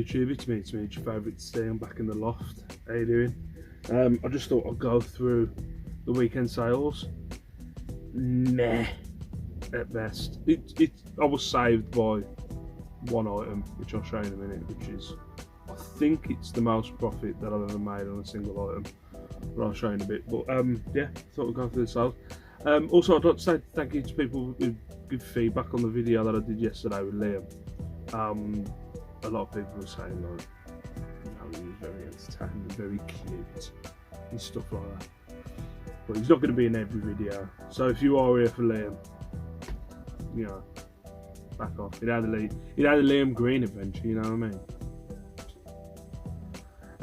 YouTube, it's me, your favourite Steve. I'm back in the loft. How you doing? I just thought I'd go through the weekend sales. Meh, at best. I was saved by one item, which I'll show you in a minute, which is, I think it's the most profit that I've ever made on a single item, but I'll show you in a bit. But yeah, thought we'd go through the sales. Also, I'd like to say thank you to people who give feedback on the video that I did yesterday with Liam. A lot of people were saying like, you know, he was very entertaining, very cute, and stuff like that. But he's not going to be in every video, so if you are here for Liam, you know, back off. He'd had a Liam Green adventure, you know what I mean?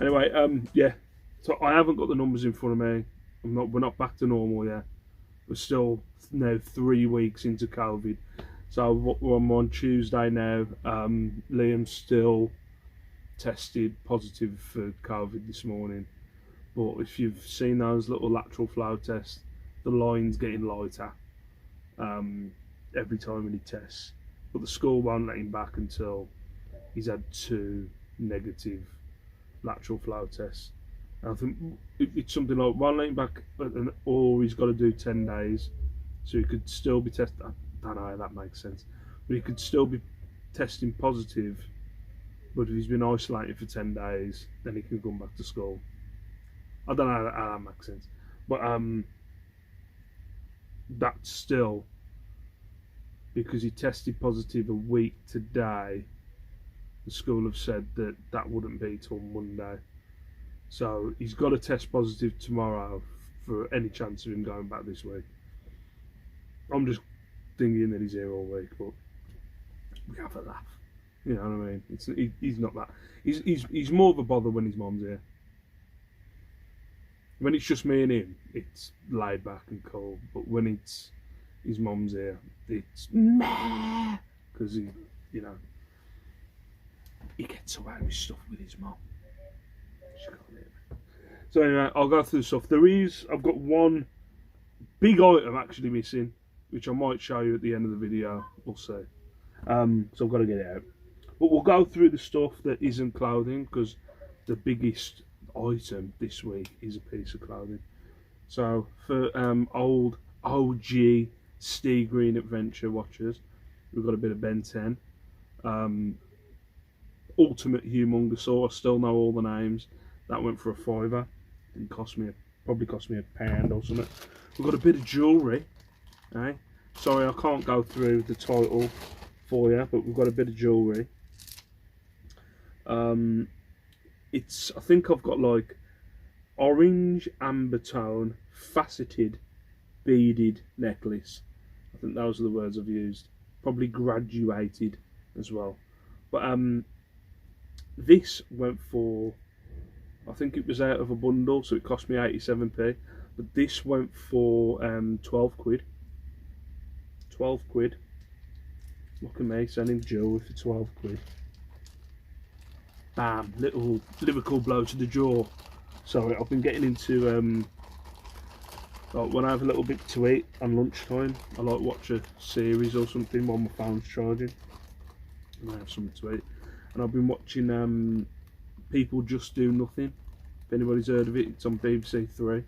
Anyway, yeah. So I haven't got the numbers in front of me. We're not back to normal yet. We're still now 3 weeks into COVID. So we're on Tuesday now. Liam's still tested positive for COVID this morning. But if you've seen those little lateral flow tests, the line's getting lighter every time he tests. But the school won't let him back until he's had 2 negative lateral flow tests. And I think it's something like, won't let him back, or he's got to do 10 days. So he could still be tested. I don't know how that makes sense. But he could still be testing positive, but if he's been isolated for 10 days, then he can come back to school. I don't know how that makes sense. But that's still, because he tested positive a week today, the school have said that that wouldn't be till Monday. So he's got to test positive tomorrow for any chance of him going back this week. I'm just thinking that he's here all week, but we have a laugh. You know what I mean? He's not that. He's more of a bother when his mum's here. When it's just me and him, it's laid back and cool. But when it's his mum's here, it's meh, because he, you know, he gets away with stuff with his mum. So anyway, I'll go through the stuff. I've got one big item actually missing, which I might show you at the end of the video. We'll see. So I've got to get it out. But we'll go through the stuff that isn't clothing, because the biggest item this week is a piece of clothing. So for old OG Steve Green Adventure watchers, we've got a bit of Ben 10. Ultimate Humongousaur, I still know all the names. That went for a £5. Didn't cost me, probably cost me £1 or something. We've got a bit of jewellery. Eh? Sorry, I can't go through the title for you, but we've got a bit of jewellery. I think I've got like orange amber tone faceted beaded necklace. I think those are the words I've used. Probably graduated as well. But this went for, I think it was out of a bundle, so it cost me 87p. But this went for 12 quid. 12 quid. Look at me sending jewellery for 12 quid. Bam, little Liverpool blow to the jaw. Sorry, I've been getting into like when I have a little bit to eat on lunchtime, I like watch a series or something while my phone's charging, and I have something to eat. And I've been watching People Just Do Nothing. If anybody's heard of it, it's on BBC 3.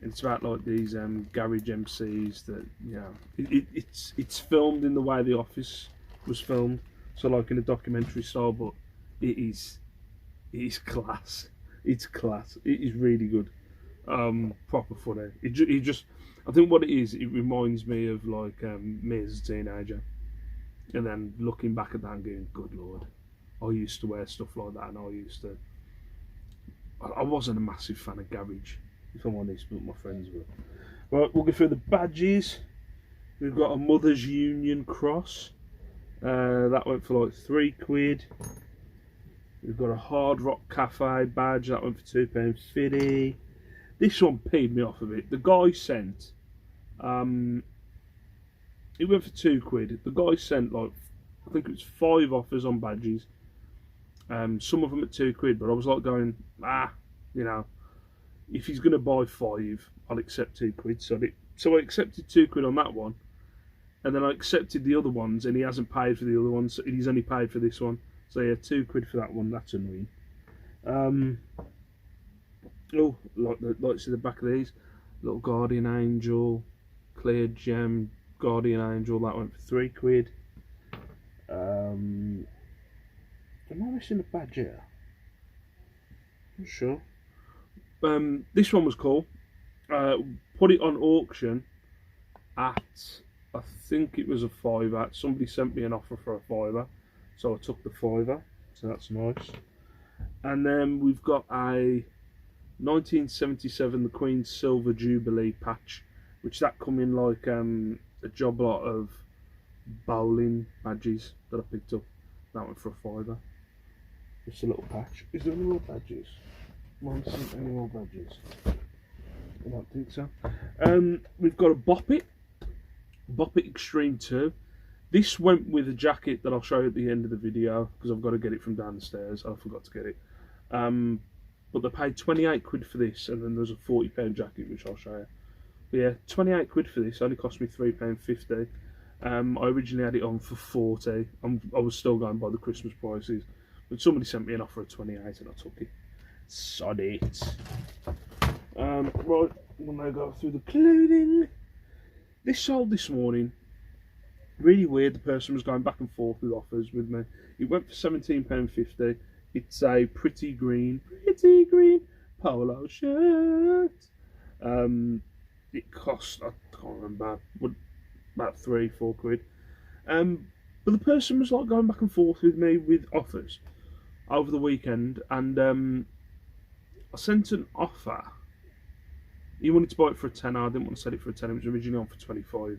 And it's about like these garage MCs that, you know, it's filmed in the way The Office was filmed, so like in a documentary style, but it is class. It's class. It is really good. Proper funny. It just, I think what it is, it reminds me of like me as a teenager, and then looking back at that and going, good lord, I used to wear stuff like that, and I wasn't a massive fan of garage, if I'm honest, but my friends were. Right, we'll go through the badges. We've got a Mother's Union cross. That went for like 3 quid. We've got a Hard Rock Cafe badge. That went for £2.50. This one peed me off a bit. The guy sent, it went for 2 quid. The guy sent like, I think it was 5 offers on badges. Some of them at 2 quid, but I was like going, you know, if he's going to buy 5, I'll accept 2 quid. So I accepted 2 quid on that one, and then I accepted the other ones, and he hasn't paid for the other ones. So he's only paid for this one, So yeah, £2 for that one. That's annoying. Oh, like see the back of these, little guardian angel, clear gem guardian angel. That went for £3. Am I missing a badge here? Not sure. This one was cool. Put it on auction at, I think it was a £5. Somebody sent me an offer for a £5, so I took the £5. So that's nice. And then we've got a 1977 the Queen's Silver Jubilee patch, which that come in like a job lot of bowling badges that I picked up. That went for a £5. Just a little patch. Is there any more badges? Any more badges? I don't think so. We've got a Bop It Extreme 2. This went with a jacket that I'll show you at the end of the video because I've got to get it from downstairs. I forgot to get it. But they paid £28 for this, and then there's a £40 jacket which I'll show you. But yeah, £28 for this only cost me £3.50. I originally had it on for £40. I was still going by the Christmas prices, but somebody sent me an offer of £28 and I took it. Sod it. Right, I'm gonna go through the clothing. This sold this morning. Really weird. The person was going back and forth with offers with me. It went for £17.50. It's a pretty green polo shirt. It cost, I can't remember, about £3-4. But the person was like going back and forth with me with offers over the weekend, and I sent an offer. He wanted to buy it for a tenner. I didn't want to sell it for a tenner. It was originally on for 25.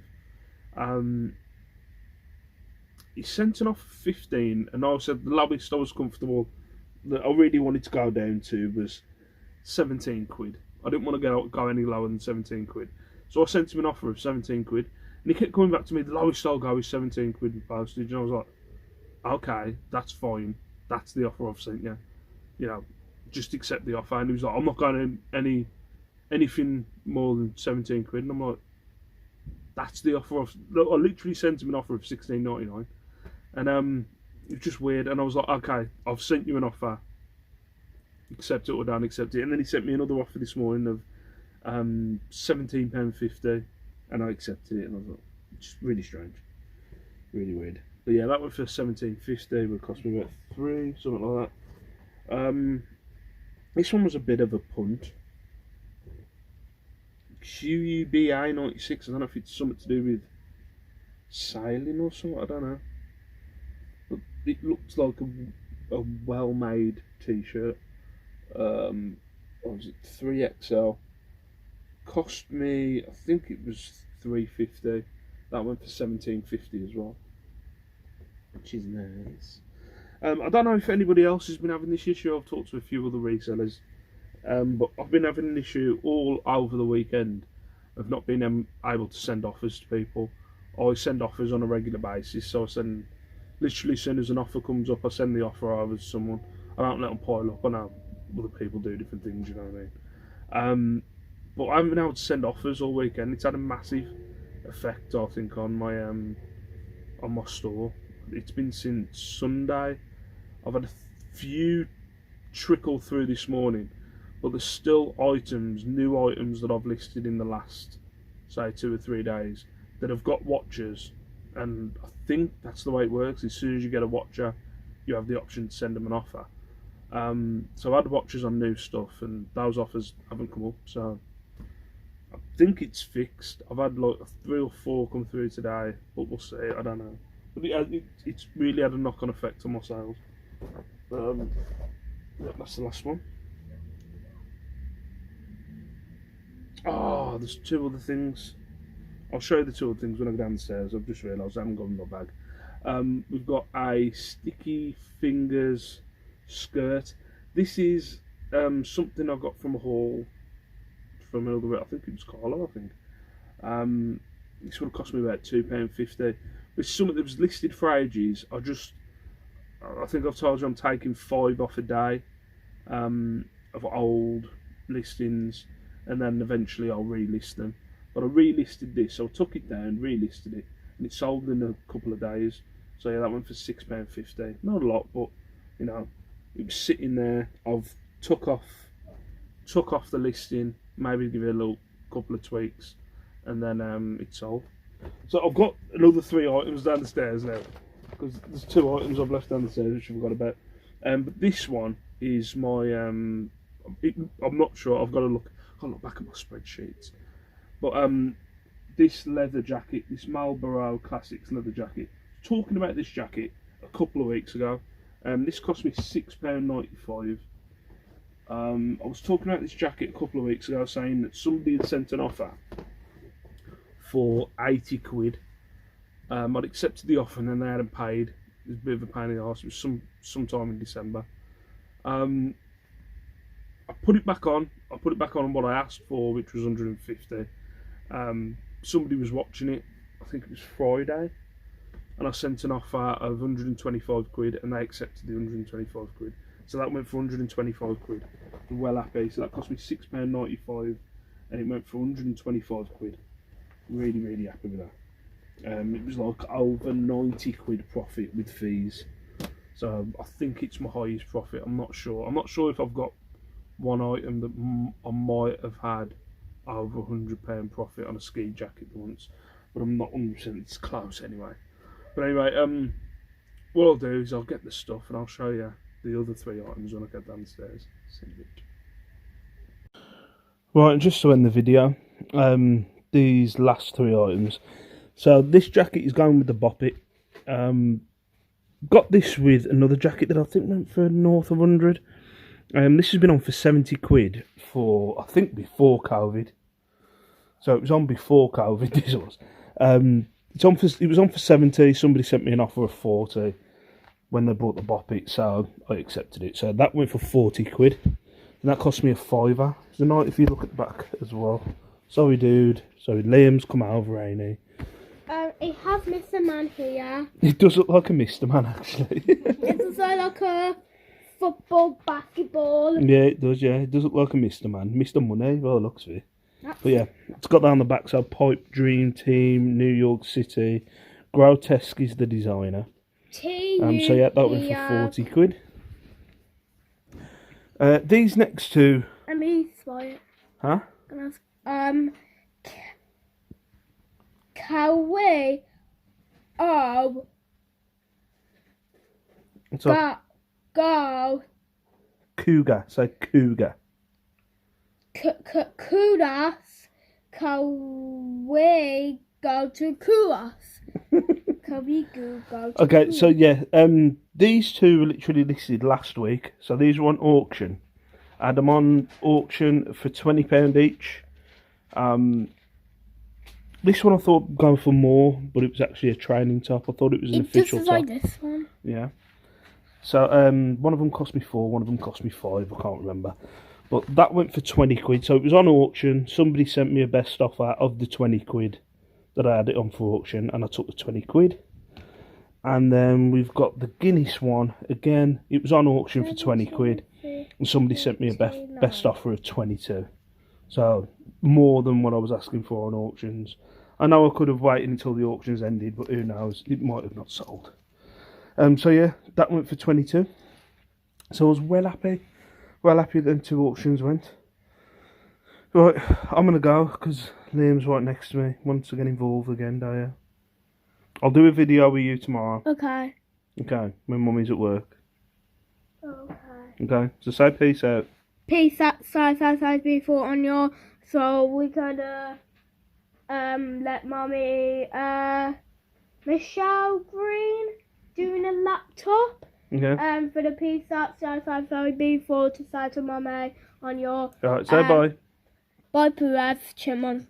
He sent an offer for 15, and I said the lowest I was comfortable that I really wanted to go down to was £17. I didn't want to go any lower than £17. So I sent him an offer of £17, and he kept coming back to me. The lowest I'll go is £17 with postage, and I was like, okay, that's fine. That's the offer I've sent you. You know, just accept the offer. And he was like, I'm not going to anything more than £17, and I'm like, that's the offer. I literally sent him an offer of £16.99, and it was just weird. And I was like, okay, I've sent you an offer, accept it or don't accept it. And then he sent me another offer this morning of £17.50, and I accepted it. And I was like, just really strange, really weird. But yeah, that went for £17.50. Would cost me about £3, something like that. This one was a bit of a punt. QUBA 96. I don't know if it's something to do with sailing or something. I don't know. But it looks like a well-made T-shirt. What was it? 3XL. Cost me, I think it was £3.50. That went for £17.50 as well, which is nice. I don't know if anybody else has been having this issue. I've talked to a few other resellers. But I've been having an issue all over the weekend of not being able to send offers to people. I send offers on a regular basis, so I send, literally as soon as an offer comes up, I send the offer over to someone. I don't let them pile up. I know other people do different things, you know what I mean? But I haven't been able to send offers all weekend. It's had a massive effect, I think, on my store. It's been since Sunday. I've had a few trickle through this morning, but there's still new items that I've listed in the last, say, 2 or 3 days that have got watchers, and I think that's the way it works. As soon as you get a watcher, you have the option to send them an offer. So I've had watchers on new stuff, and those offers haven't come up, so I think it's fixed. I've had like 3 or 4 come through today, but we'll see. I don't know. But it's really had a knock-on effect on my sales. Yeah, that's the last one. Oh, there's 2 other things. I'll show you the 2 other things when I go downstairs. I've just realised I haven't got in my bag. We've got a Sticky Fingers skirt. This is something I got from a haul from another, I think it was Carlo, I think. This would have cost me about £2.50. It's something that was listed for ages. I think I've told you I'm taking 5 off a day of old listings, and then eventually I'll relist them. But I relisted this, so I took it down, relisted it, and it sold in a couple of days. So yeah, that went for £6.50. Not a lot, but you know, it was sitting there. I've took off the listing, maybe give it a little couple of tweaks, and then it's sold. So I've got another 3 items down the stairs now, because there's 2 items I've left down the stairs which I forgot about. But this one is my I'm not sure. I've got to look back at my spreadsheets. But this leather jacket, this Marlboro Classics leather jacket. Talking about this jacket a couple of weeks ago. This cost me £6.95. I was talking about this jacket a couple of weeks ago, saying that somebody had sent an offer for 80 quid. I'd accepted the offer and then they hadn't paid. It was a bit of a pain in the arse. It was sometime in December. I put it back on. I put it back on what I asked for, which was 150. Somebody was watching it. I think it was Friday, and I sent an offer of 125 quid, and they accepted the 125 quid. So that went for 125 quid. I'm well happy. So that cost me £6.95, and it went for 125 quid. Really, really happy with that. It was like over 90 quid profit with fees. So I think it's my highest profit. I'm not sure. I'm not sure if I've got one item that I might have had over £100 profit on a ski jacket once, but I'm not 100%. It's close anyway. But anyway, what I'll do is I'll get the stuff and I'll show you the other 3 items when I get downstairs. Right, and just to end the video, these last 3 items. So this jacket is going with the Boppet. Got this with another jacket that I think went for north of 100. This has been on for 70 quid for, I think, before COVID. So it was on before COVID, this was. It was on for 70. Somebody sent me an offer of 40 when they bought the Boppet, so I accepted it. So that went for 40 quid. And that cost me a £5. It's a night if you look at the back as well. Sorry, dude. Sorry, Liam's come over, Rainy. It has Mr. Man here. It does look like a Mr. Man, actually. It does look like a football, basketball. Yeah, it does, yeah. It does look like a Mr. Man. Mr. Money, well, it looks of it. But yeah, it's got down the back, so Pipe Dream Team, New York City. Grotesque is the designer. So yeah, that went for 40 quid. These next two... Let me spy it. Huh? Kawi of go Cougar, say Cougar. Kudos. Kawi go to Kudos. Kawi go to Okay, so yeah, these two were literally listed last week. So these were on auction. I had them on auction for £20 each. This one I thought going for more, but it was actually a training top. I thought it was an official top. Like this one. Yeah. So one of them cost me 4, one of them cost me 5. I can't remember. But that went for 20 quid. So it was on auction. Somebody sent me a best offer of the 20 quid that I had it on for auction, and I took the 20 quid. And then we've got the Guinness one. Again, it was on auction for 20 quid. And somebody sent me a best offer of 22. So more than what I was asking for on auctions. I know I could have waited until the auctions ended, but who knows, it might have not sold. So yeah, that went for 22. So I was well happy them 2 auctions went. Right, I'm going to go because Liam's right next to me. Wants to get involved again, do you? I'll do a video with you tomorrow. Okay. Okay, when Mummy's at work. Okay. Okay, so say peace out. Peace out, size before on your, so we could let Mommy Michelle Green doing a laptop. Okay. For the peace out, size before to say to Mommy on your. Alright, say bye. Bye, Perez Chipmunk.